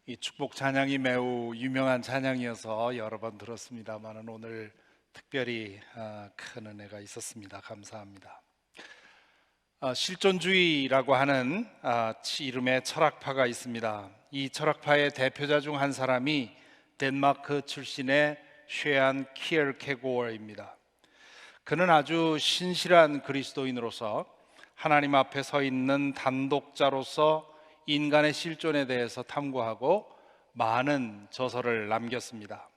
이 축복 찬양이 매우 유명한 찬양이어서 여러 번 들었습니다만 오늘 특별히 큰 은혜가 있었습니다. 감사합니다. 실존주의라고 하는 이름의 철학파가 있습니다. 이 철학파의 대표자 중 한 사람이 덴마크 출신의 쉐안 키엘케고어입니다. 그는 아주 신실한 그리스도인으로서 하나님 앞에 서 있는 단독자로서 인간의 실존에 대해서 탐구하고 많은 저서를 남겼습니다.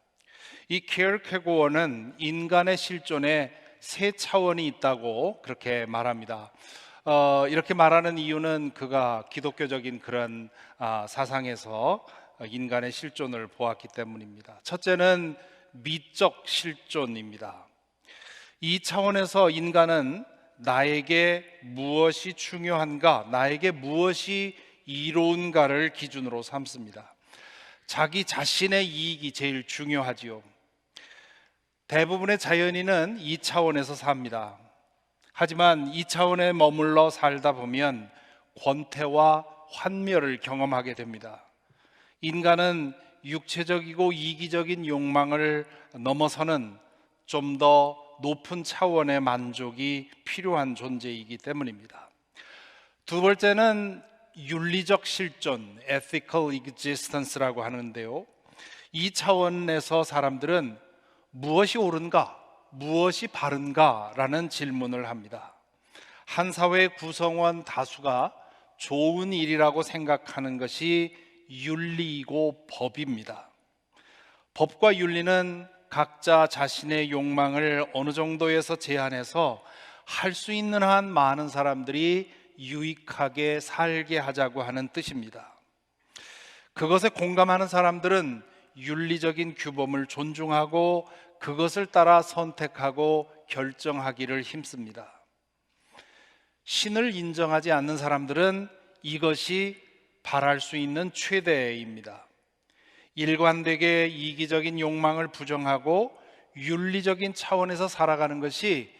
이 키엘케고어는 인간의 실존에 세 차원이 있다고 그렇게 말합니다. 이렇게 말하는 이유는 그가 기독교적인 그런 사상에서 인간의 실존을 보았기 때문입니다. 첫째는 미적 실존입니다. 이 차원에서 인간은 나에게 무엇이 중요한가, 나에게 무엇이 이로운가를 기준으로 삼습니다. 자기 자신의 이익이 제일 중요하지요. 대부분의 자연인은 이 차원에서 삽니다. 하지만 이 차원에 머물러 살다 보면 권태와 환멸을 경험하게 됩니다. 인간은 육체적이고 이기적인 욕망을 넘어서는 좀 더 높은 차원의 만족이 필요한 존재이기 때문입니다. 두 번째는 윤리적 실존, ethical existence라고 하는데요, 이 차원에서 사람들은 무엇이 옳은가, 무엇이 바른가 라는 질문을 합니다. 한 사회의 구성원 다수가 좋은 일이라고 생각하는 것이 윤리이고 법입니다. 법과 윤리는 각자 자신의 욕망을 어느 정도에서 제한해서 할 수 있는 한 많은 사람들이 유익하게 살게 하자고 하는 뜻입니다. 그것에 공감하는 사람들은 윤리적인 규범을 존중하고 그것을 따라 선택하고 결정하기를 힘씁니다. 신을 인정하지 않는 사람들은 이것이 바랄 수 있는 최대입니다. 일관되게 이기적인 욕망을 부정하고 윤리적인 차원에서 살아가는 것이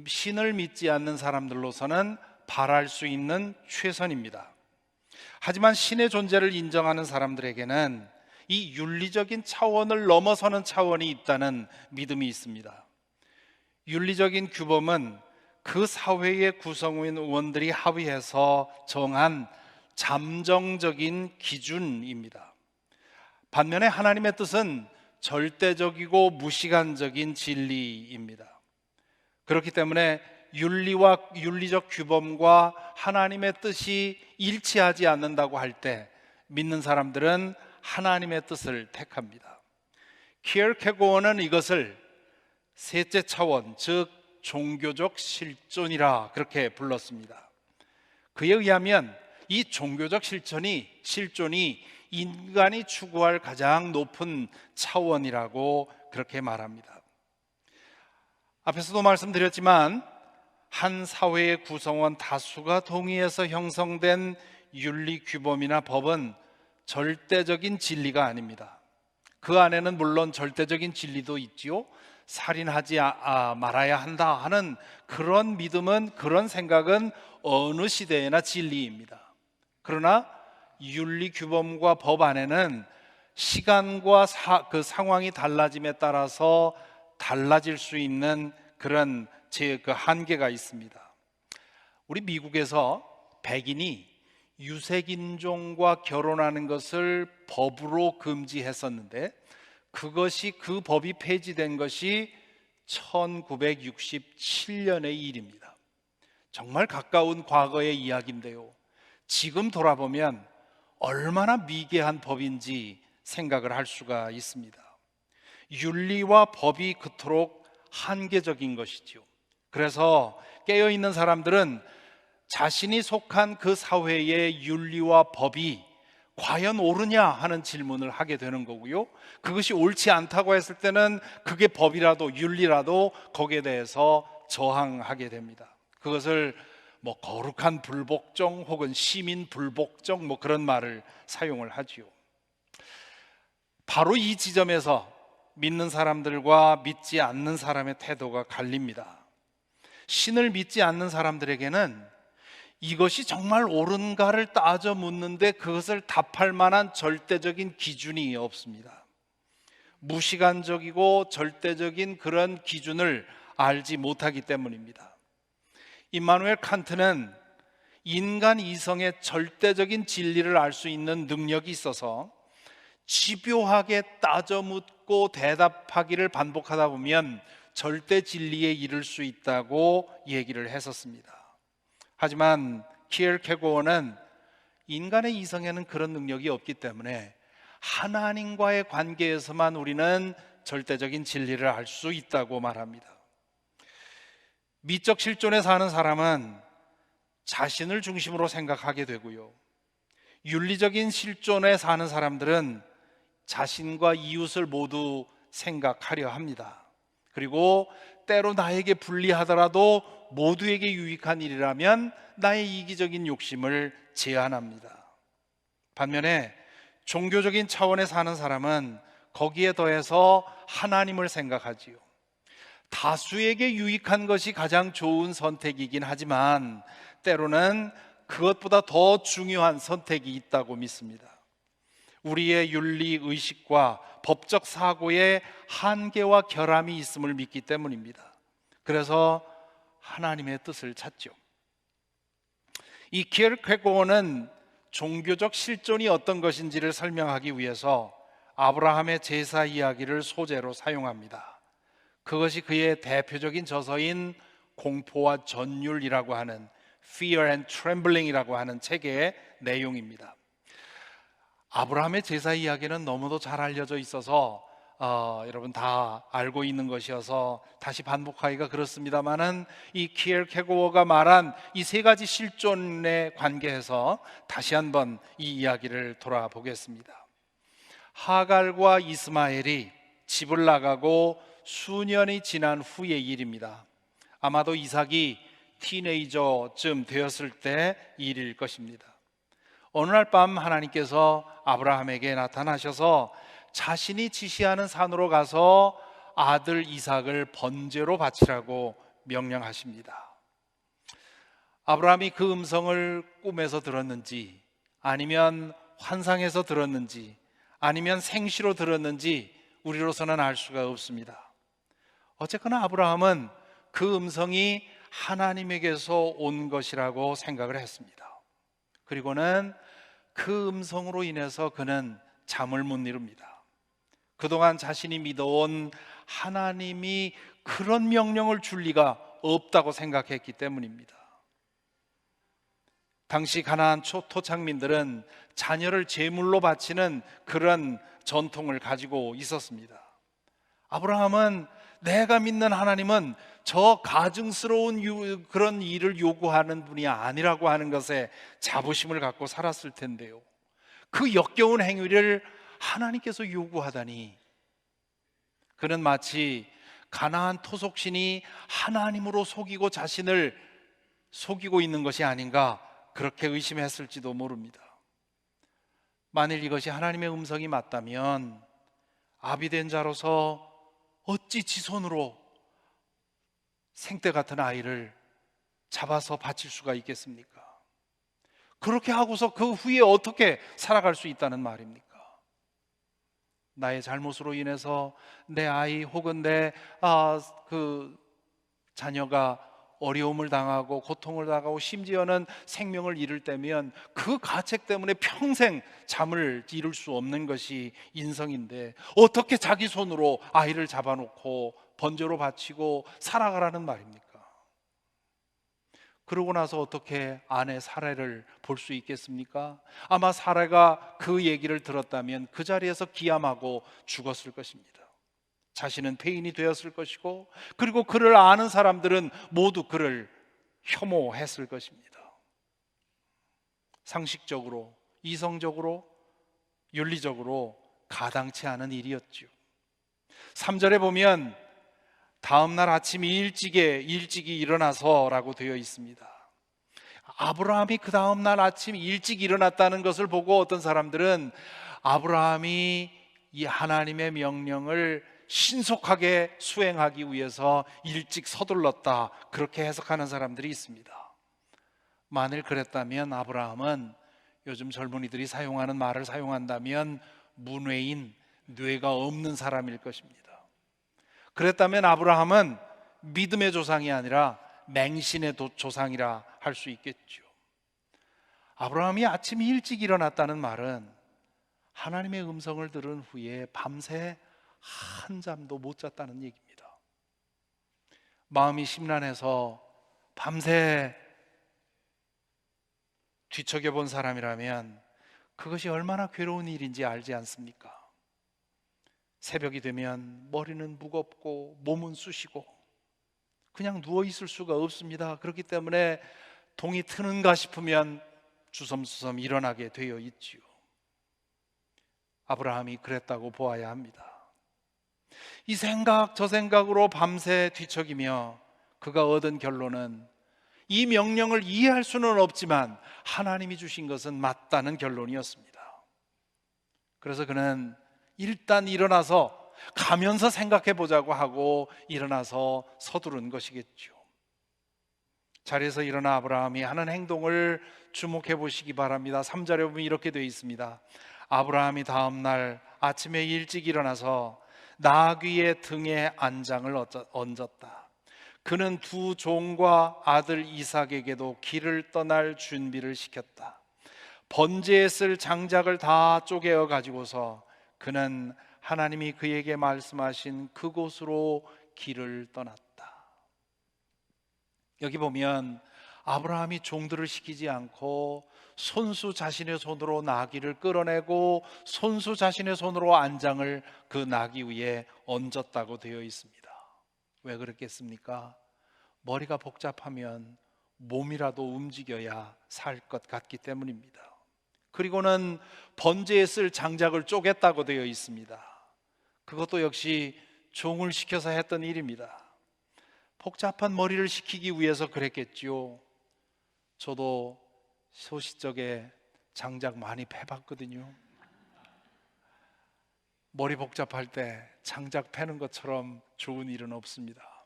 신을 믿지 않는 사람들로서는 바랄 수 있는 최선입니다. 하지만 신의 존재를 인정하는 사람들에게는 이 윤리적인 차원을 넘어서는 차원이 있다는 믿음이 있습니다. 윤리적인 규범은 그 사회의 구성원들이 합의해서 정한 잠정적인 기준입니다. 반면에 하나님의 뜻은 절대적이고 무시간적인 진리입니다. 그렇기 때문에 윤리와 윤리적 규범과 하나님의 뜻이 일치하지 않는다고 할 때 믿는 사람들은 하나님의 뜻을 택합니다. 키엘케고어는 이것을 셋째 차원, 즉 종교적 실존이라 그렇게 불렀습니다. 그에 의하면 이 종교적 실존이 인간이 추구할 가장 높은 차원이라고 그렇게 말합니다. 앞에서도 말씀드렸지만 한 사회의 구성원 다수가 동의해서 형성된 윤리 규범이나 법은 절대적인 진리가 아닙니다. 그 안에는 물론 절대적인 진리도 있지요. 살인하지 말아야 한다 하는 그런 믿음은, 그런 생각은 어느 시대에나 진리입니다. 그러나 윤리 규범과 법 안에는 시간과 그 상황이 달라짐에 따라서 달라질 수 있는 그런 그 한계가 있습니다. 우리 미국에서 백인이 유색인종과 결혼하는 것을 법으로 금지했었는데 그 법이 폐지된 것이 1967년의 일입니다. 정말 가까운 과거의 이야기인데요, 지금 돌아보면 얼마나 미개한 법인지 생각을 할 수가 있습니다. 윤리와 법이 그토록 한계적인 것이죠. 그래서 깨어있는 사람들은 자신이 속한 그 사회의 윤리와 법이 과연 옳으냐 하는 질문을 하게 되는 거고요, 그것이 옳지 않다고 했을 때는 그게 법이라도 윤리라도 거기에 대해서 저항하게 됩니다. 그것을 거룩한 불복종 혹은 시민 불복종 그런 말을 사용을 하지요. 바로 이 지점에서 믿는 사람들과 믿지 않는 사람의 태도가 갈립니다. 신을 믿지 않는 사람들에게는 이것이 정말 옳은가를 따져 묻는데 그것을 답할 만한 절대적인 기준이 없습니다. 무시간적이고 절대적인 그런 기준을 알지 못하기 때문입니다. 임마누엘 칸트는 인간 이성의 절대적인 진리를 알 수 있는 능력이 있어서 집요하게 따져 묻고 대답하기를 반복하다 보면 절대 진리에 이를 수 있다고 얘기를 했었습니다. 하지만 키에르케고어는 인간의 이성에는 그런 능력이 없기 때문에 하나님과의 관계에서만 우리는 절대적인 진리를 알 수 있다고 말합니다. 미적 실존에 사는 사람은 자신을 중심으로 생각하게 되고요, 윤리적인 실존에 사는 사람들은 자신과 이웃을 모두 생각하려 합니다. 그리고 때로 나에게 불리하더라도 모두에게 유익한 일이라면 나의 이기적인 욕심을 제한합니다. 반면에 종교적인 차원에 사는 사람은 거기에 더해서 하나님을 생각하지요. 다수에게 유익한 것이 가장 좋은 선택이긴 하지만 때로는 그것보다 더 중요한 선택이 있다고 믿습니다. 우리의 윤리 의식과 법적 사고의 한계와 결함이 있음을 믿기 때문입니다. 그래서 하나님의 뜻을 찾죠. 이 키에르케고어는 종교적 실존이 어떤 것인지를 설명하기 위해서 아브라함의 제사 이야기를 소재로 사용합니다. 그것이 그의 대표적인 저서인 공포와 전율이라고 하는 Fear and Trembling이라고 하는 책의 내용입니다. 아브라함의 제사 이야기는 너무도 잘 알려져 있어서 여러분 다 알고 있는 것이어서 다시 반복하기가 그렇습니다만은 이 키에르케고어가 말한 이 세 가지 실존에 관계해서 다시 한번 이 이야기를 돌아보겠습니다. 하갈과 이스마엘이 집을 나가고 수년이 지난 후의 일입니다. 아마도 이삭이 티네이저쯤 되었을 때 일일 것입니다. 어느 날 밤 하나님께서 아브라함에게 나타나셔서 자신이 지시하는 산으로 가서 아들 이삭을 번제로 바치라고 명령하십니다. 아브라함이 그 음성을 꿈에서 들었는지 아니면 환상에서 들었는지 아니면 생시로 들었는지 우리로서는 알 수가 없습니다. 어쨌거나 아브라함은 그 음성이 하나님에게서 온 것이라고 생각을 했습니다. 그리고는 그 음성으로 인해서 그는 잠을 못 이룹니다. 그동안 자신이 믿어온 하나님이 그런 명령을 줄 리가 없다고 생각했기 때문입니다. 당시 가나안 토착민들은 자녀를 제물로 바치는 그런 전통을 가지고 있었습니다. 아브라함은 내가 믿는 하나님은 저 가증스러운 그런 일을 요구하는 분이 아니라고 하는 것에 자부심을 갖고 살았을 텐데요, 그 역겨운 행위를 하나님께서 요구하다니, 그는 마치 가나안 토속신이 하나님으로 속이고 자신을 속이고 있는 것이 아닌가 그렇게 의심했을지도 모릅니다. 만일 이것이 하나님의 음성이 맞다면 아비된 자로서 어찌 지 손으로 생떼 같은 아이를 잡아서 바칠 수가 있겠습니까? 그렇게 하고서 그 후에 어떻게 살아갈 수 있다는 말입니까? 나의 잘못으로 인해서 내 아이 혹은 내 자녀가 어려움을 당하고 고통을 당하고 심지어는 생명을 잃을 때면 그 가책 때문에 평생 잠을 이룰 수 없는 것이 인성인데 어떻게 자기 손으로 아이를 잡아놓고 번제로 바치고 살아가라는 말입니까? 그러고 나서 어떻게 아내 사례를 볼 수 있겠습니까? 아마 사례가 그 얘기를 들었다면 그 자리에서 기함하고 죽었을 것입니다. 자신은 폐인이 되었을 것이고, 그리고 그를 아는 사람들은 모두 그를 혐오했을 것입니다. 상식적으로, 이성적으로, 윤리적으로 가당치 않은 일이었죠. 3절에 보면 다음날 아침 일찍이 일어나서 라고 되어 있습니다. 아브라함이 그 다음날 아침 일찍 일어났다는 것을 보고 어떤 사람들은 아브라함이 이 하나님의 명령을 신속하게 수행하기 위해서 일찍 서둘렀다, 그렇게 해석하는 사람들이 있습니다. 만일 그랬다면 아브라함은 요즘 젊은이들이 사용하는 말을 사용한다면 문외인, 뇌가 없는 사람일 것입니다. 그랬다면 아브라함은 믿음의 조상이 아니라 맹신의 조상이라 할 수 있겠죠. 아브라함이 아침 일찍 일어났다는 말은 하나님의 음성을 들은 후에 밤새 한잠도 못 잤다는 얘기입니다. 마음이 심란해서 밤새 뒤척여 본 사람이라면 그것이 얼마나 괴로운 일인지 알지 않습니까? 새벽이 되면 머리는 무겁고 몸은 쑤시고 그냥 누워 있을 수가 없습니다. 그렇기 때문에 동이 트는가 싶으면 주섬주섬 일어나게 되어 있지요. 아브라함이 그랬다고 보아야 합니다. 이 생각 저 생각으로 밤새 뒤척이며 그가 얻은 결론은 이 명령을 이해할 수는 없지만 하나님이 주신 것은 맞다는 결론이었습니다. 그래서 그는 일단 일어나서 가면서 생각해 보자고 하고 일어나서 서두른 것이겠죠. 자리에서 일어나 아브라함이 하는 행동을 주목해 보시기 바랍니다. 3절에 보면 이렇게 되어 있습니다. 아브라함이 다음 날 아침에 일찍 일어나서 나귀의 등에 안장을 얹었다. 그는 두 종과 아들 이삭에게도 길을 떠날 준비를 시켰다. 번제에 쓸 장작을 다 쪼개어 가지고서 그는 하나님이 그에게 말씀하신 그곳으로 길을 떠났다. 여기 보면 아브라함이 종들을 시키지 않고 손수 자신의 손으로 나귀를 끌어내고 손수 자신의 손으로 안장을 그 나귀 위에 얹었다고 되어 있습니다. 왜 그랬겠습니까? 머리가 복잡하면 몸이라도 움직여야 살 것 같기 때문입니다. 그리고는 번제에 쓸 장작을 쪼갰다고 되어 있습니다. 그것도 역시 종을 시켜서 했던 일입니다. 복잡한 머리를 식히기 위해서 그랬겠지요. 저도 소시적에 장작 많이 패봤거든요. 머리 복잡할 때 장작 패는 것처럼 좋은 일은 없습니다.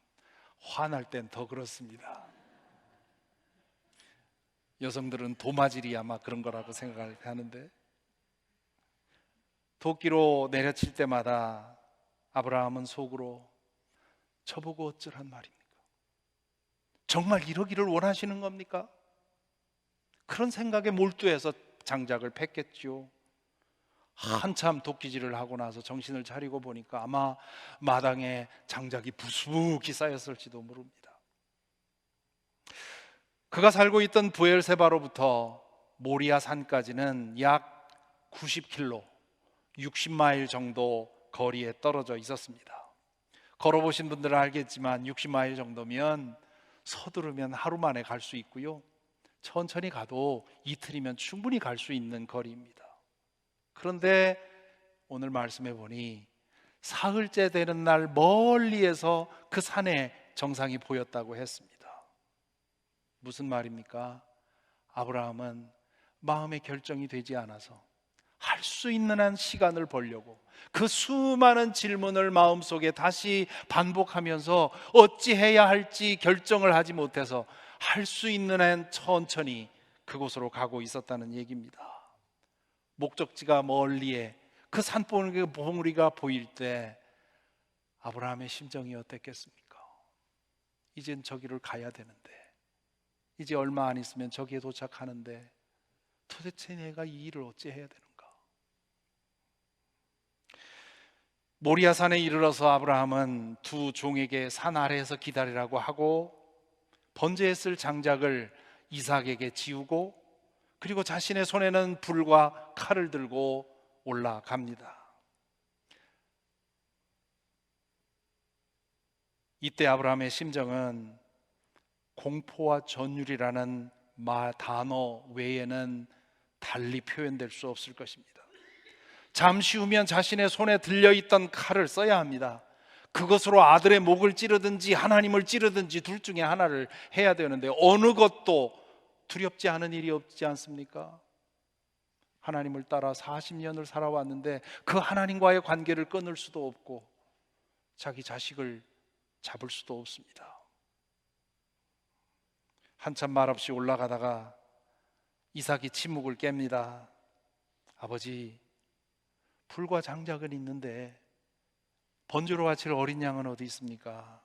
화날 땐 더 그렇습니다. 여성들은 도마질이 아마 그런 거라고 생각을 하는데, 도끼로 내려칠 때마다 아브라함은 속으로 저보고 어쩌란 말입니까? 정말 이러기를 원하시는 겁니까? 그런 생각에 몰두해서 장작을 팼겠죠. 한참 도끼질을 하고 나서 정신을 차리고 보니까 아마 마당에 장작이 부수기 쌓였을지도 모릅니다. 그가 살고 있던 부엘세바로부터 모리아 산까지는 약 90km, 60마일 정도 거리에 떨어져 있었습니다. 걸어보신 분들은 알겠지만 60마일 정도면 서두르면 하루 만에 갈 수 있고요, 천천히 가도 이틀이면 충분히 갈 수 있는 거리입니다. 그런데 오늘 말씀해 보니 사흘째 되는 날 멀리에서 그 산에 정상이 보였다고 했습니다. 무슨 말입니까? 아브라함은 마음의 결정이 되지 않아서 할 수 있는 한 시간을 벌려고 그 수많은 질문을 마음속에 다시 반복하면서 어찌해야 할지 결정을 하지 못해서 할 수 있는 한 천천히 그곳으로 가고 있었다는 얘기입니다. 목적지가 멀리에 그 산봉우리가 보일 때 아브라함의 심정이 어땠겠습니까? 이젠 저기를 가야 되는데, 이제 얼마 안 있으면 저기에 도착하는데 도대체 내가 이 일을 어찌 해야 되는가? 모리아산에 이르러서 아브라함은 두 종에게 산 아래에서 기다리라고 하고 번제에 쓸 장작을 이삭에게 지우고 그리고 자신의 손에는 불과 칼을 들고 올라갑니다. 이때 아브라함의 심정은 공포와 전율이라는 단어 외에는 달리 표현될 수 없을 것입니다. 잠시 후면 자신의 손에 들려있던 칼을 써야 합니다. 그것으로 아들의 목을 찌르든지 하나님을 찌르든지 둘 중에 하나를 해야 되는데 어느 것도 두렵지 않은 일이 없지 않습니까? 하나님을 따라 40년을 살아왔는데 그 하나님과의 관계를 끊을 수도 없고 자기 자식을 잡을 수도 없습니다. 한참 말없이 올라가다가 이삭이 침묵을 깹니다. 아버지, 풀과 장작은 있는데 번제로 바칠 어린 양은 어디 있습니까?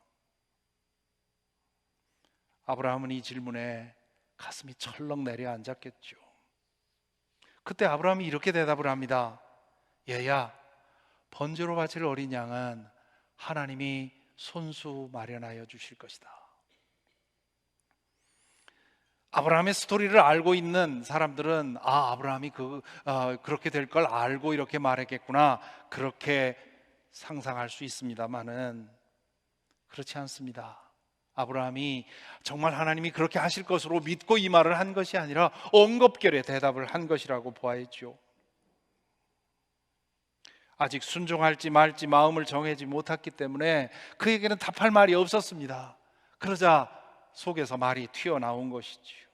아브라함은 이 질문에 가슴이 철렁 내려앉았겠죠. 그때 아브라함이 이렇게 대답을 합니다. 얘야, 번제로 바칠 어린 양은 하나님이 손수 마련하여 주실 것이다. 아브라함의 스토리를 알고 있는 사람들은 아브라함이 그렇게 될 걸 알고 이렇게 말했겠구나, 그렇게 상상할 수 있습니다만은 그렇지 않습니다. 아브라함이 정말 하나님이 그렇게 하실 것으로 믿고 이 말을 한 것이 아니라 엉겁결에 대답을 한 것이라고 보아야죠. 아직 순종할지 말지 마음을 정하지 못했기 때문에 그에게는 답할 말이 없었습니다. 그러자 속에서 말이 튀어나온 것이지요.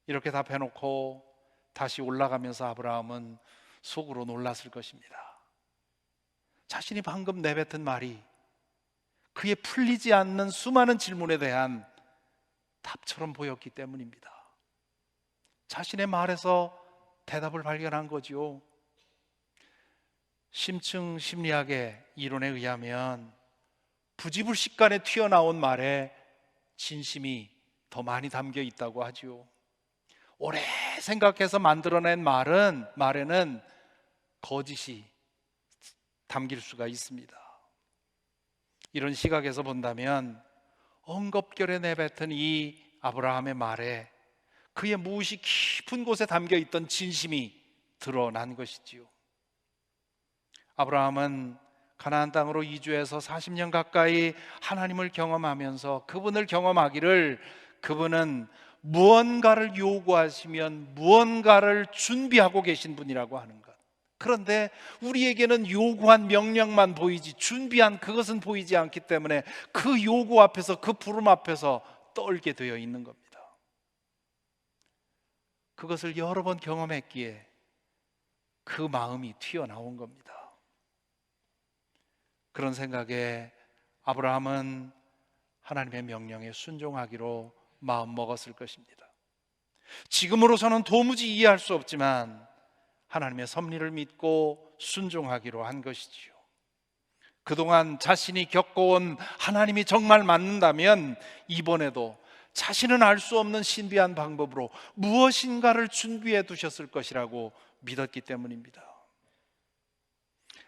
이렇게 답해놓고 다시 올라가면서 아브라함은 속으로 놀랐을 것입니다. 자신이 방금 내뱉은 말이 그의 풀리지 않는 수많은 질문에 대한 답처럼 보였기 때문입니다. 자신의 말에서 대답을 발견한 거지요. 심층 심리학의 이론에 의하면 부지불식간에 튀어나온 말에 진심이 더 많이 담겨 있다고 하지요. 오래 생각해서 만들어낸 말에는 거짓이 담길 수가 있습니다. 이런 시각에서 본다면 엉겁결에 내뱉은 이 아브라함의 말에 그의 무엇이 깊은 곳에 담겨 있던 진심이 드러난 것이지요. 아브라함은 가나안 땅으로 이주해서 40년 가까이 하나님을 경험하면서 그분을 경험하기를 그분은 무언가를 요구하시면 무언가를 준비하고 계신 분이라고 하는 것. 그런데 우리에게는 요구한 명령만 보이지 준비한 그것은 보이지 않기 때문에 그 요구 앞에서, 그 부름 앞에서 떨게 되어 있는 겁니다. 그것을 여러 번 경험했기에 그 마음이 튀어나온 겁니다. 그런 생각에 아브라함은 하나님의 명령에 순종하기로 마음먹었을 것입니다. 지금으로서는 도무지 이해할 수 없지만 하나님의 섭리를 믿고 순종하기로 한 것이지요. 그동안 자신이 겪어온 하나님이 정말 맞는다면 이번에도 자신은 알 수 없는 신비한 방법으로 무엇인가를 준비해 두셨을 것이라고 믿었기 때문입니다.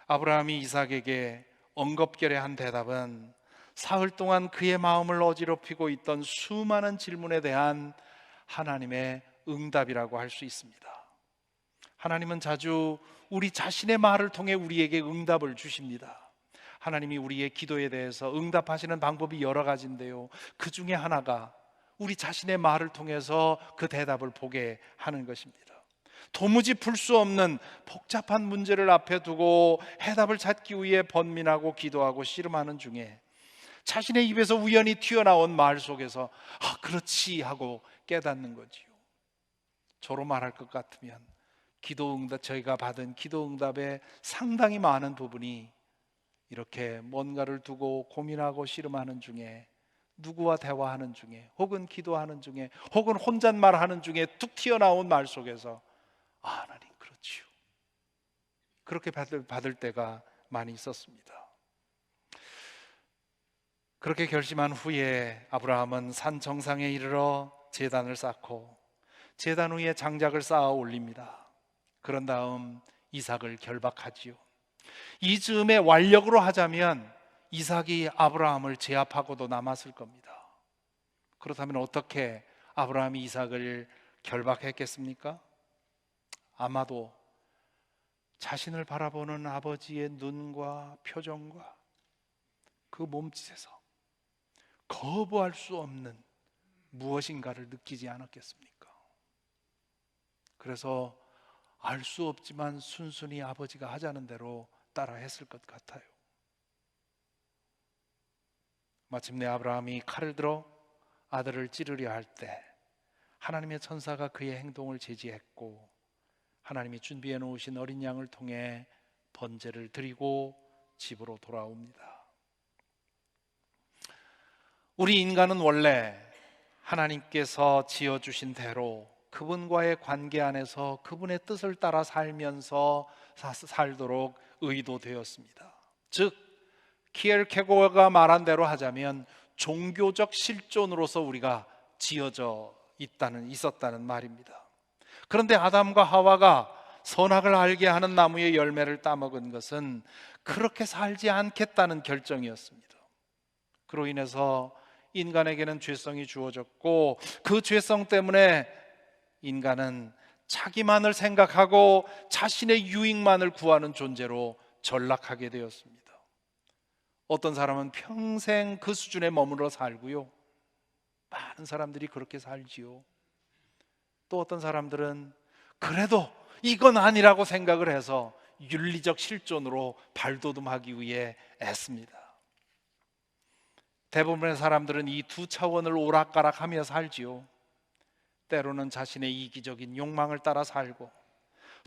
아브라함이 이삭에게 엉겁결에 한 대답은 사흘 동안 그의 마음을 어지럽히고 있던 수많은 질문에 대한 하나님의 응답이라고 할 수 있습니다. 하나님은 자주 우리 자신의 말을 통해 우리에게 응답을 주십니다. 하나님이 우리의 기도에 대해서 응답하시는 방법이 여러 가지인데요, 그 중에 하나가 우리 자신의 말을 통해서 그 대답을 보게 하는 것입니다. 도무지 풀 수 없는 복잡한 문제를 앞에 두고 해답을 찾기 위해 번민하고 기도하고 씨름하는 중에 자신의 입에서 우연히 튀어나온 말 속에서 그렇지 하고 깨닫는 거지요. 저로 말할 것 같으면 저희가 받은 기도 응답의 상당히 많은 부분이 이렇게 뭔가를 두고 고민하고 씨름하는 중에, 누구와 대화하는 중에, 혹은 기도하는 중에, 혹은 혼잣말하는 중에 툭 튀어나온 말 속에서 하나님 그렇지요, 그렇게 받을 때가 많이 있었습니다. 그렇게 결심한 후에 아브라함은 산 정상에 이르러 제단을 쌓고 제단 위에 장작을 쌓아 올립니다. 그런 다음 이삭을 결박하지요. 이 즈음에 완력으로 하자면 이삭이 아브라함을 제압하고도 남았을 겁니다. 그렇다면 어떻게 아브라함이 이삭을 결박했겠습니까? 아마도 자신을 바라보는 아버지의 눈과 표정과 그 몸짓에서 거부할 수 없는 무엇인가를 느끼지 않았겠습니까? 그래서 알 수 없지만 순순히 아버지가 하자는 대로 따라 했을 것 같아요. 마침내 아브라함이 칼을 들어 아들을 찌르려 할 때 하나님의 천사가 그의 행동을 제지했고 하나님이 준비해 놓으신 어린 양을 통해 번제를 드리고 집으로 돌아옵니다. 우리 인간은 원래 하나님께서 지어주신 대로 그분과의 관계 안에서 그분의 뜻을 따라 살면서 살도록 의도되었습니다. 즉 키엘케고어가 말한 대로 하자면 종교적 실존으로서 우리가 지어져 있었다는 말입니다. 그런데 아담과 하와가 선악을 알게 하는 나무의 열매를 따먹은 것은 그렇게 살지 않겠다는 결정이었습니다. 그로 인해서 인간에게는 죄성이 주어졌고, 그 죄성 때문에 인간은 자기만을 생각하고 자신의 유익만을 구하는 존재로 전락하게 되었습니다. 어떤 사람은 평생 그 수준에 머물러 살고요, 많은 사람들이 그렇게 살지요. 또 어떤 사람들은 그래도 이건 아니라고 생각을 해서 윤리적 실존으로 발돋움하기 위해 애씁니다. 대부분의 사람들은 이 두 차원을 오락가락하며 살지요. 때로는 자신의 이기적인 욕망을 따라 살고,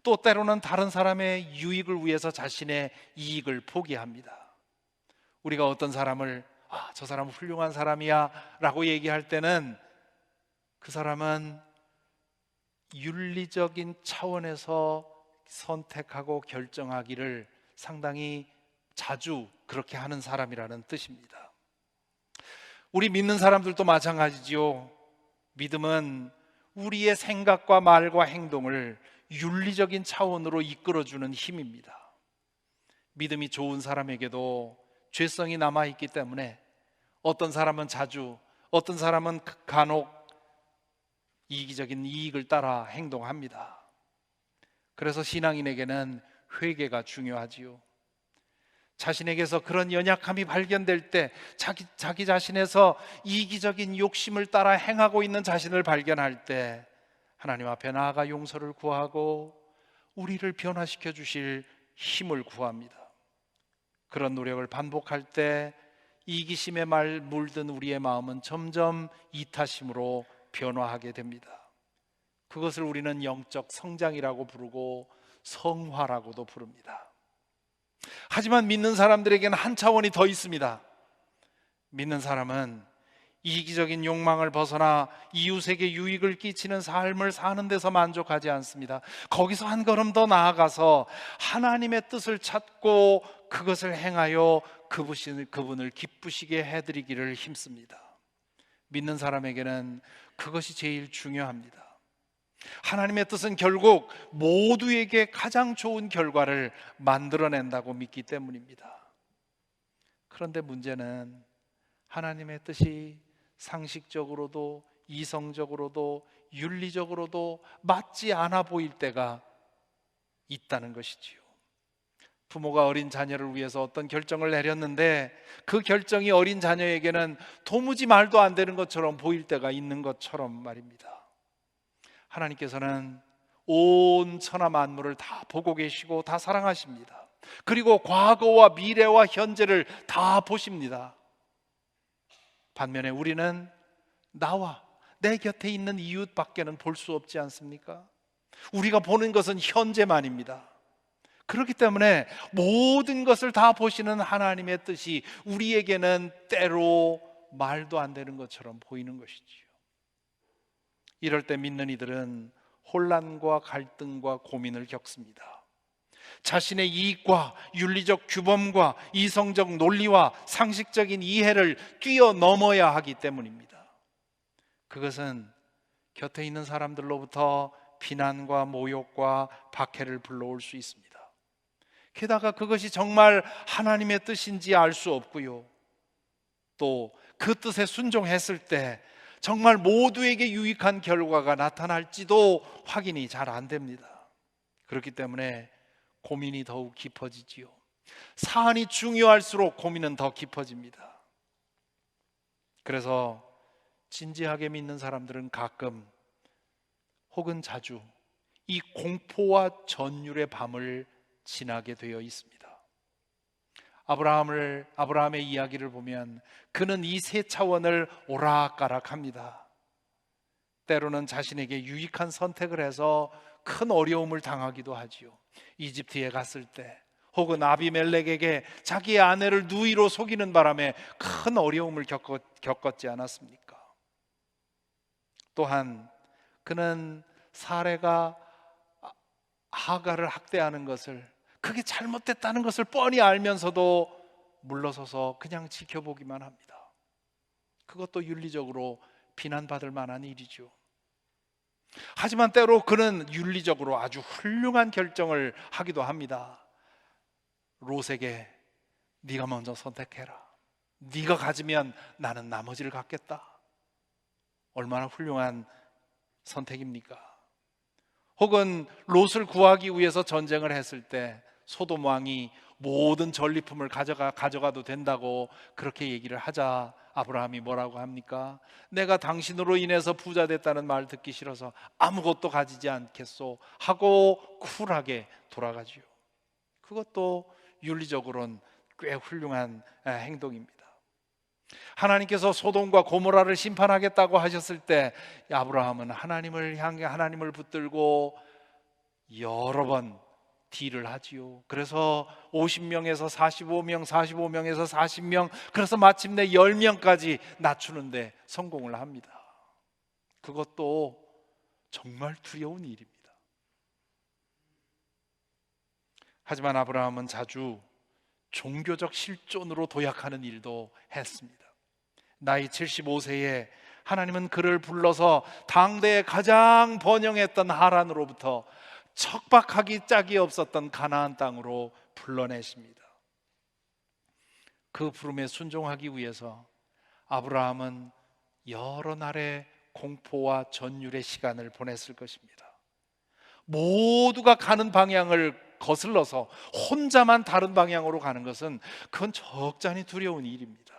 또 때로는 다른 사람의 유익을 위해서 자신의 이익을 포기합니다. 우리가 어떤 사람을 저 사람은 훌륭한 사람이야 라고 얘기할 때는 그 사람은 윤리적인 차원에서 선택하고 결정하기를 상당히 자주 그렇게 하는 사람이라는 뜻입니다. 우리 믿는 사람들도 마찬가지지요. 믿음은 우리의 생각과 말과 행동을 윤리적인 차원으로 이끌어주는 힘입니다. 믿음이 좋은 사람에게도 죄성이 남아있기 때문에 어떤 사람은 자주, 어떤 사람은 간혹 이기적인 이익을 따라 행동합니다. 그래서 신앙인에게는 회개가 중요하지요. 자신에게서 그런 연약함이 발견될 때, 자기 자신에서 이기적인 욕심을 따라 행하고 있는 자신을 발견할 때 하나님 앞에 나아가 용서를 구하고 우리를 변화시켜 주실 힘을 구합니다. 그런 노력을 반복할 때 이기심에 물든 우리의 마음은 점점 이타심으로 변화하게 됩니다. 그것을 우리는 영적 성장이라고 부르고 성화라고도 부릅니다. 하지만 믿는 사람들에게는 한 차원이 더 있습니다. 믿는 사람은 이기적인 욕망을 벗어나 이웃에게 유익을 끼치는 삶을 사는 데서 만족하지 않습니다. 거기서 한 걸음 더 나아가서 하나님의 뜻을 찾고 그것을 행하여 그분을 기쁘시게 해드리기를 힘씁니다. 믿는 사람에게는 그것이 제일 중요합니다. 하나님의 뜻은 결국 모두에게 가장 좋은 결과를 만들어낸다고 믿기 때문입니다. 그런데 문제는 하나님의 뜻이 상식적으로도 이성적으로도 윤리적으로도 맞지 않아 보일 때가 있다는 것이지요. 부모가 어린 자녀를 위해서 어떤 결정을 내렸는데 그 결정이 어린 자녀에게는 도무지 말도 안 되는 것처럼 보일 때가 있는 것처럼 말입니다. 하나님께서는 온 천하 만물을 다 보고 계시고 다 사랑하십니다. 그리고 과거와 미래와 현재를 다 보십니다. 반면에 우리는 나와 내 곁에 있는 이웃밖에는 볼 수 없지 않습니까? 우리가 보는 것은 현재만입니다. 그렇기 때문에 모든 것을 다 보시는 하나님의 뜻이 우리에게는 때로 말도 안 되는 것처럼 보이는 것이지요. 이럴 때 믿는 이들은 혼란과 갈등과 고민을 겪습니다. 자신의 이익과 윤리적 규범과 이성적 논리와 상식적인 이해를 뛰어넘어야 하기 때문입니다. 그것은 곁에 있는 사람들로부터 비난과 모욕과 박해를 불러올 수 있습니다. 게다가 그것이 정말 하나님의 뜻인지 알 수 없고요, 또 그 뜻에 순종했을 때 정말 모두에게 유익한 결과가 나타날지도 확인이 잘 안 됩니다. 그렇기 때문에 고민이 더욱 깊어지지요. 사안이 중요할수록 고민은 더 깊어집니다. 그래서 진지하게 믿는 사람들은 가끔 혹은 자주 이 공포와 전율의 밤을 지나게 되어 있습니다. 아브라함의 이야기를 보면 그는 이 세 차원을 오락가락합니다. 때로는 자신에게 유익한 선택을 해서 큰 어려움을 당하기도 하지요. 이집트에 갔을 때, 혹은 아비멜렉에게 자기의 아내를 누이로 속이는 바람에 큰 어려움을 겪었지 않았습니까? 그런데 문제는, 또한 그는 사레가 하갈을 학대하는 것을, 그게 잘못됐다는 것을 뻔히 알면서도 물러서서 그냥 지켜보기만 합니다. 그것도 윤리적으로 비난받을 만한 일이죠. 하지만 때로 그는 윤리적으로 아주 훌륭한 결정을 하기도 합니다. 롯에게 네가 먼저 선택해라. 네가 가지면 나는 나머지를 갖겠다. 얼마나 훌륭한 선택입니까? 혹은 롯을 구하기 위해서 전쟁을 했을 때 소돔 왕이 모든 전리품을 가져가도 된다고 그렇게 얘기를 하자 아브라함이 뭐라고 합니까? 내가 당신으로 인해서 부자 됐다는 말 듣기 싫어서 아무것도 가지지 않겠소 하고 쿨하게 돌아가지요. 그것도 윤리적으로는 꽤 훌륭한 행동입니다. 하나님께서 소돔과 고모라를 심판하겠다고 하셨을 때 아브라함은 하나님을 향해 하나님을 붙들고 여러 번 딜을 하지요. 그래서 50명에서 45명, 45명에서 40명, 그래서 마침내 10명까지 낮추는데 성공을 합니다. 그것도 정말 두려운 일입니다. 하지만 아브라함은 자주 종교적 실존으로 도약하는 일도 했습니다. 나이 75세에 하나님은 그를 불러서 당대에 가장 번영했던 하란으로부터 척박하기 짝이 없었던 가나안 땅으로 불러내십니다. 그 부름에 순종하기 위해서 아브라함은 여러 날의 공포와 전율의 시간을 보냈을 것입니다. 모두가 가는 방향을 거슬러서 혼자만 다른 방향으로 가는 것은 그건 적잖이 두려운 일입니다.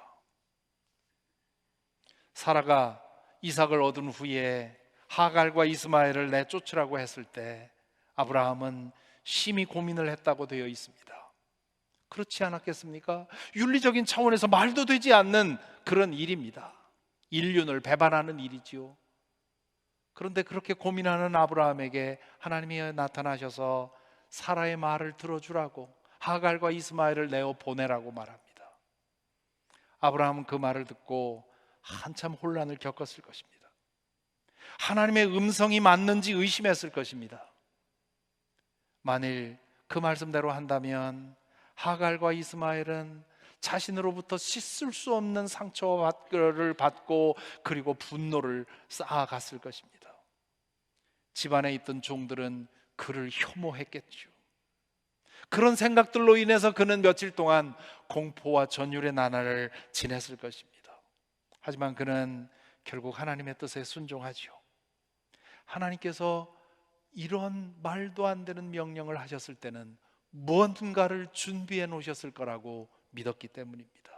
사라가 이삭을 얻은 후에 하갈과 이스마엘을 내쫓으라고 했을 때 아브라함은 심히 고민을 했다고 되어 있습니다. 그렇지 않았겠습니까? 윤리적인 차원에서 말도 되지 않는 그런 일입니다. 인륜을 배반하는 일이지요. 그런데 그렇게 고민하는 아브라함에게 하나님이 나타나셔서 사라의 말을 들어주라고 하갈과 이스마엘을 내어 보내라고 말합니다. 아브라함은 그 말을 듣고 한참 혼란을 겪었을 것입니다. 하나님의 음성이 맞는지 의심했을 것입니다. 만일 그 말씀대로 한다면 하갈과 이스마엘은 자신으로부터 씻을 수 없는 상처를 받고 그리고 분노를 쌓아갔을 것입니다. 집안에 있던 종들은 그를 혐오했겠죠. 그런 생각들로 인해서 그는 며칠 동안 공포와 전율의 나날을 지냈을 것입니다. 하지만 그는 결국 하나님의 뜻에 순종하죠. 하나님께서 이런 말도 안 되는 명령을 하셨을 때는 무언가를 준비해 놓으셨을 거라고 믿었기 때문입니다.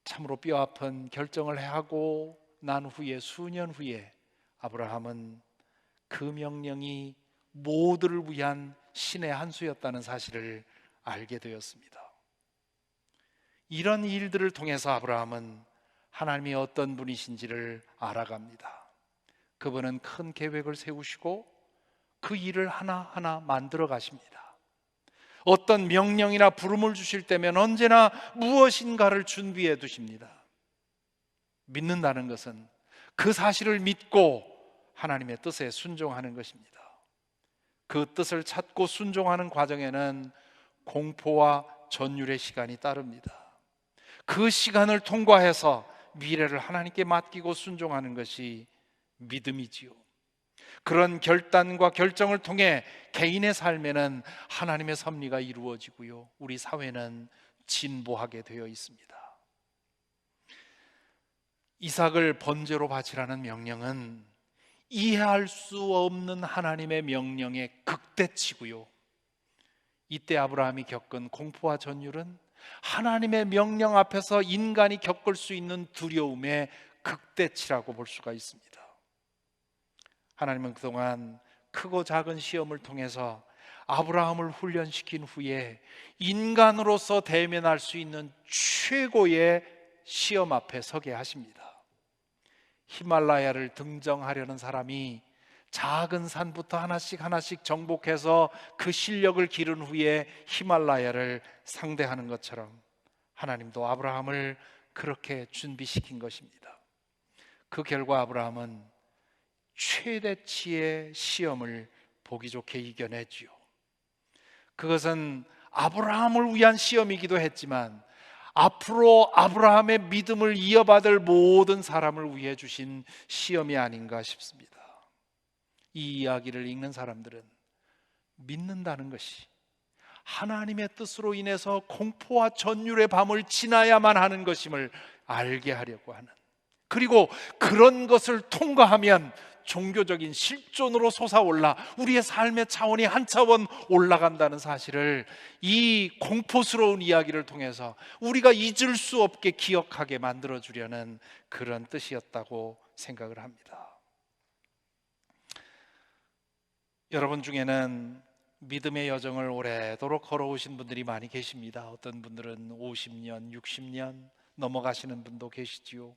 참으로 뼈아픈 결정을 하고 난 후에 수년 후에 아브라함은 그 명령이 모두를 위한 신의 한 수였다는 사실을 알게 되었습니다. 이런 일들을 통해서 아브라함은 하나님이 어떤 분이신지를 알아갑니다. 그분은 큰 계획을 세우시고 그 일을 하나하나 만들어 가십니다. 어떤 명령이나 부름을 주실 때면 언제나 무엇인가를 준비해 두십니다. 믿는다는 것은 그 사실을 믿고 하나님의 뜻에 순종하는 것입니다. 그 뜻을 찾고 순종하는 과정에는 공포와 전율의 시간이 따릅니다. 그 시간을 통과해서 미래를 하나님께 맡기고 순종하는 것이 믿음이지요. 그런 결단과 결정을 통해 개인의 삶에는 하나님의 섭리가 이루어지고요, 우리 사회는 진보하게 되어 있습니다. 이삭을 번제로 바치라는 명령은 이해할 수 없는 하나님의 명령의 극대치고요, 이때 아브라함이 겪은 공포와 전율은 하나님의 명령 앞에서 인간이 겪을 수 있는 두려움의 극대치라고 볼 수가 있습니다. 하나님은 그동안 크고 작은 시험을 통해서 아브라함을 훈련시킨 후에 인간으로서 대면할 수 있는 최고의 시험 앞에 서게 하십니다. 히말라야를 등정하려는 사람이 작은 산부터 하나씩 정복해서 그 실력을 기른 후에 히말라야를 상대하는 것처럼 하나님도 아브라함을 그렇게 준비시킨 것입니다. 그 결과 아브라함은 최대치의 시험을 보기 좋게 이겨내지요. 그것은 아브라함을 위한 시험이기도 했지만 앞으로 아브라함의 믿음을 이어받을 모든 사람을 위해 주신 시험이 아닌가 싶습니다. 이 이야기를 읽는 사람들은 믿는다는 것이 하나님의 뜻으로 인해서 공포와 전율의 밤을 지나야만 하는 것임을 알게 하려고 하는, 그리고 그런 것을 통과하면 종교적인 실존으로 솟아올라 우리의 삶의 차원이 한 차원 올라간다는 사실을 이 공포스러운 이야기를 통해서 우리가 잊을 수 없게 기억하게 만들어주려는 그런 뜻이었다고 생각을 합니다. 여러분 중에는 믿음의 여정을 오래도록 걸어오신 분들이 많이 계십니다. 어떤 분들은 50년, 60년 넘어가시는 분도 계시지요.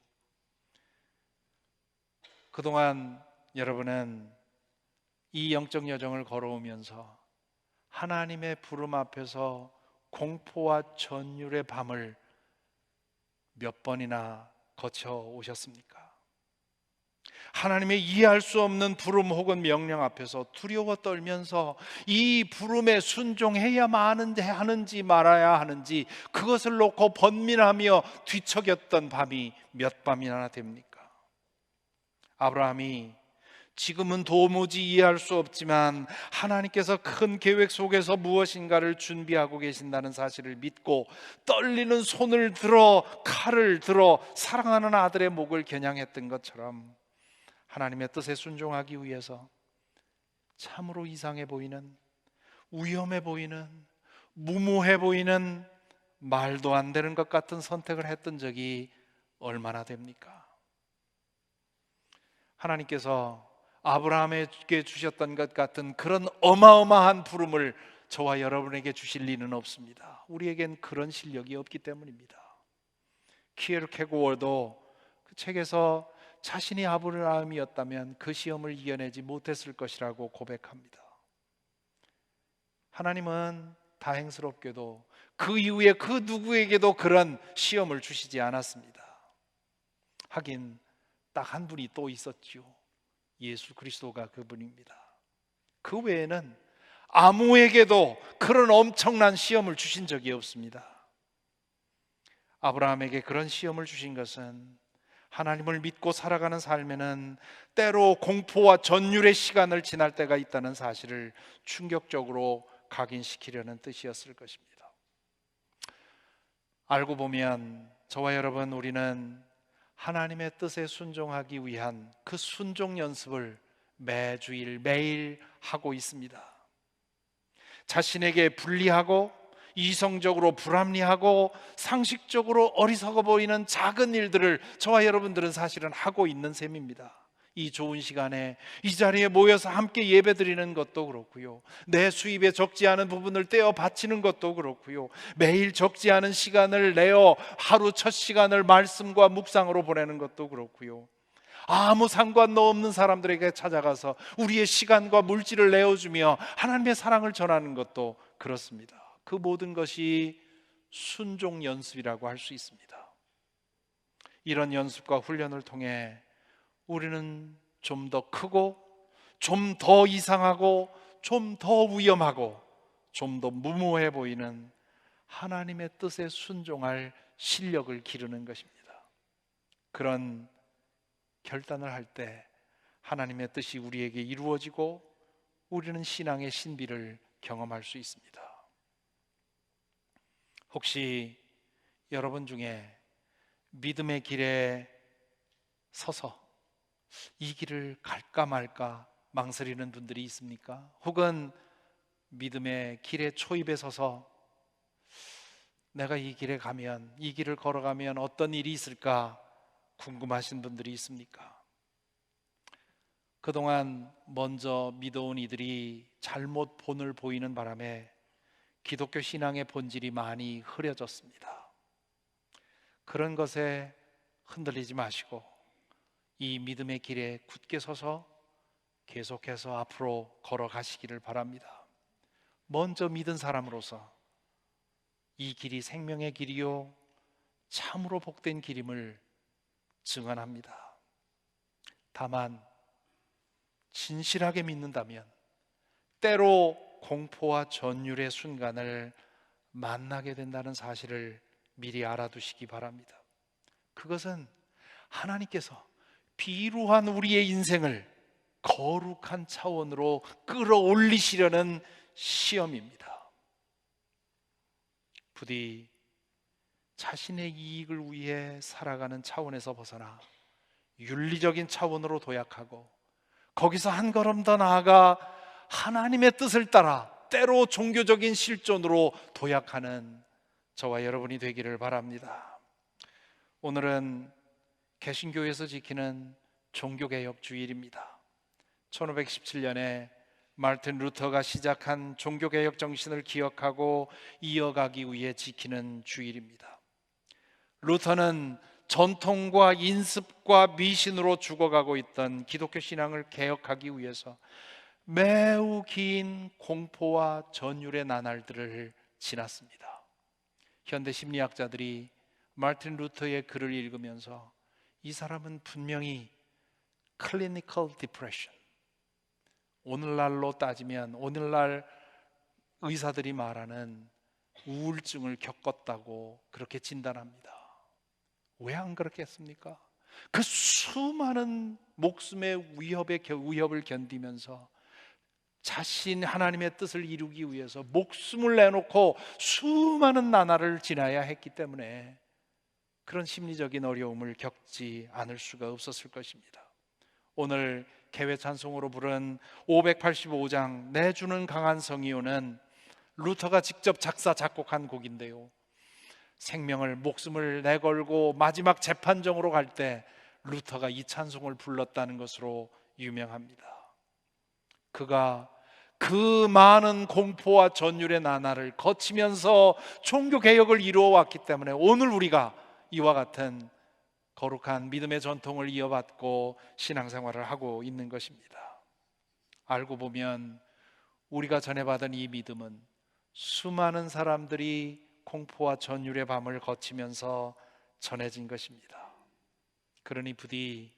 그동안 여러분은 이 영적 여정을 걸어오면서 하나님의 부름 앞에서 공포와 전율의 밤을 몇 번이나 거쳐 오셨습니까? 하나님의 이해할 수 없는 부름 혹은 명령 앞에서 두려워 떨면서 이 부름에 순종해야만 하는지 말아야 하는지 그것을 놓고 번민하며 뒤척였던 밤이 몇 밤이나 됩니까? 아브라함이 지금은 도무지 이해할 수 없지만 하나님께서 큰 계획 속에서 무엇인가를 준비하고 계신다는 사실을 믿고 떨리는 손을 들어 칼을 들어 사랑하는 아들의 목을 겨냥했던 것처럼 하나님의 뜻에 순종하기 위해서 참으로 이상해 보이는, 위험해 보이는, 무모해 보이는, 말도 안 되는 것 같은 선택을 했던 적이 얼마나 됩니까? 하나님께서 아브라함에게 주셨던 것 같은 그런 어마어마한 부름을 저와 여러분에게 주실 리는 없습니다. 우리에겐 그런 실력이 없기 때문입니다. 키에르케고어도 그 책에서 자신이 아브라함이었다면 그 시험을 이겨내지 못했을 것이라고 고백합니다. 하나님은 다행스럽게도 그 이후에 그 누구에게도 그런 시험을 주시지 않았습니다. 하긴 딱 한 분이 또 있었지요. 예수 그리스도가 그분입니다. 그 외에는 아무에게도 그런 엄청난 시험을 주신 적이 없습니다. 아브라함에게 그런 시험을 주신 것은 하나님을 믿고 살아가는 삶에는 때로 공포와 전율의 시간을 지날 때가 있다는 사실을 충격적으로 각인시키려는 뜻이었을 것입니다. 알고 보면 저와 여러분, 우리는 하나님의 뜻에 순종하기 위한 그 순종 연습을 매주일 매일 하고 있습니다. 자신에게 불리하고 이성적으로 불합리하고 상식적으로 어리석어 보이는 작은 일들을 저와 여러분들은 사실은 하고 있는 셈입니다. 이 좋은 시간에 이 자리에 모여서 함께 예배드리는 것도 그렇고요, 내 수입에 적지 않은 부분을 떼어 바치는 것도 그렇고요, 매일 적지 않은 시간을 내어 하루 첫 시간을 말씀과 묵상으로 보내는 것도 그렇고요, 아무 상관도 없는 사람들에게 찾아가서 우리의 시간과 물질을 내어주며 하나님의 사랑을 전하는 것도 그렇습니다. 그 모든 것이 순종 연습이라고 할 수 있습니다. 이런 연습과 훈련을 통해 우리는 좀 더 크고 좀 더 이상하고 좀 더 위험하고 좀 더 무모해 보이는 하나님의 뜻에 순종할 실력을 기르는 것입니다. 그런 결단을 할 때 하나님의 뜻이 우리에게 이루어지고 우리는 신앙의 신비를 경험할 수 있습니다. 혹시 여러분 중에 믿음의 길에 서서 이 길을 갈까 말까 망설이는 분들이 있습니까? 혹은 믿음의 길의 초입에 서서 내가 이 길에 가면, 이 길을 걸어가면 어떤 일이 있을까 궁금하신 분들이 있습니까? 그동안 먼저 믿어온 이들이 잘못 본을 보이는 바람에 기독교 신앙의 본질이 많이 흐려졌습니다. 그런 것에 흔들리지 마시고 이 믿음의 길에 굳게 서서 계속해서 앞으로 걸어가시기를 바랍니다. 먼저 믿은 사람으로서 이 길이 생명의 길이요 참으로 복된 길임을 증언합니다. 다만 진실하게 믿는다면 때로 공포와 전율의 순간을 만나게 된다는 사실을 미리 알아두시기 바랍니다. 그것은 하나님께서 비루한 우리의 인생을 거룩한 차원으로 끌어올리시려는 시험입니다. 부디 자신의 이익을 위해 살아가는 차원에서 벗어나 윤리적인 차원으로 도약하고 거기서 한 걸음 더 나아가 하나님의 뜻을 따라 때로 종교적인 실존으로 도약하는 저와 여러분이 되기를 바랍니다. 오늘은 개신교에서 지키는 종교개혁 주일입니다. 1517년에 마르틴 루터가 시작한 종교개혁 정신을 기억하고 이어가기 위해 지키는 주일입니다. 루터는 전통과 인습과 미신으로 죽어가고 있던 기독교 신앙을 개혁하기 위해서 매우 긴 공포와 전율의 나날들을 지났습니다. 현대 심리학자들이 마르틴 루터의 글을 읽으면서 이 사람은 분명히 클리니컬 디프레션, 오늘날로 따지면 오늘날 의사들이 말하는 우울증을 겪었다고 그렇게 진단합니다. 왜 안 그렇겠습니까? 그 수많은 목숨의 위협을 견디면서 자신 하나님의 뜻을 이루기 위해서 목숨을 내놓고 수많은 나날을 지나야 했기 때문에 그런 심리적인 어려움을 겪지 않을 수가 없었을 것입니다. 오늘 개회 찬송으로 부른 585장 내주는 강한 성이요는 루터가 직접 작사 작곡한 곡인데요, 생명을 목숨을 내걸고 마지막 재판정으로 갈 때 루터가 이 찬송을 불렀다는 것으로 유명합니다. 그가 그 많은 공포와 전율의 나날을 거치면서 종교개혁을 이루어 왔기 때문에 오늘 우리가 이와 같은 거룩한 믿음의 전통을 이어받고 신앙생활을 하고 있는 것입니다. 알고 보면 우리가 전해받은 이 믿음은 수많은 사람들이 공포와 전율의 밤을 거치면서 전해진 것입니다. 그러니 부디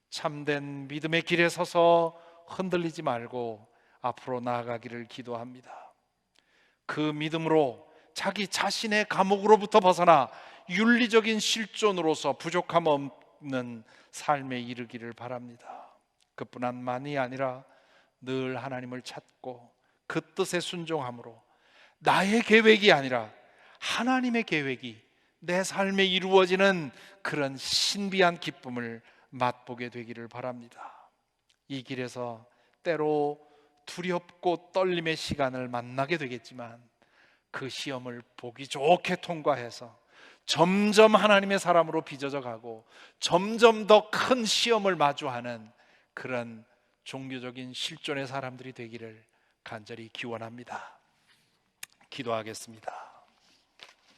참된 믿음의 길에 서서 흔들리지 말고 앞으로 나아가기를 기도합니다. 그 믿음으로 자기 자신의 감옥으로부터 벗어나 윤리적인 실존으로서 부족함 없는 삶에 이르기를 바랍니다. 그뿐만이 아니라 늘 하나님을 찾고 그 뜻에 순종함으로 나의 계획이 아니라 하나님의 계획이 내 삶에 이루어지는 그런 신비한 기쁨을 맛보게 되기를 바랍니다. 이 길에서 때로 두렵고 떨림의 시간을 만나게 되겠지만 그 시험을 보기 좋게 통과해서 점점 하나님의 사람으로 빚어져 가고 점점 더 큰 시험을 마주하는 그런 종교적인 실존의 사람들이 되기를 간절히 기원합니다. 기도하겠습니다.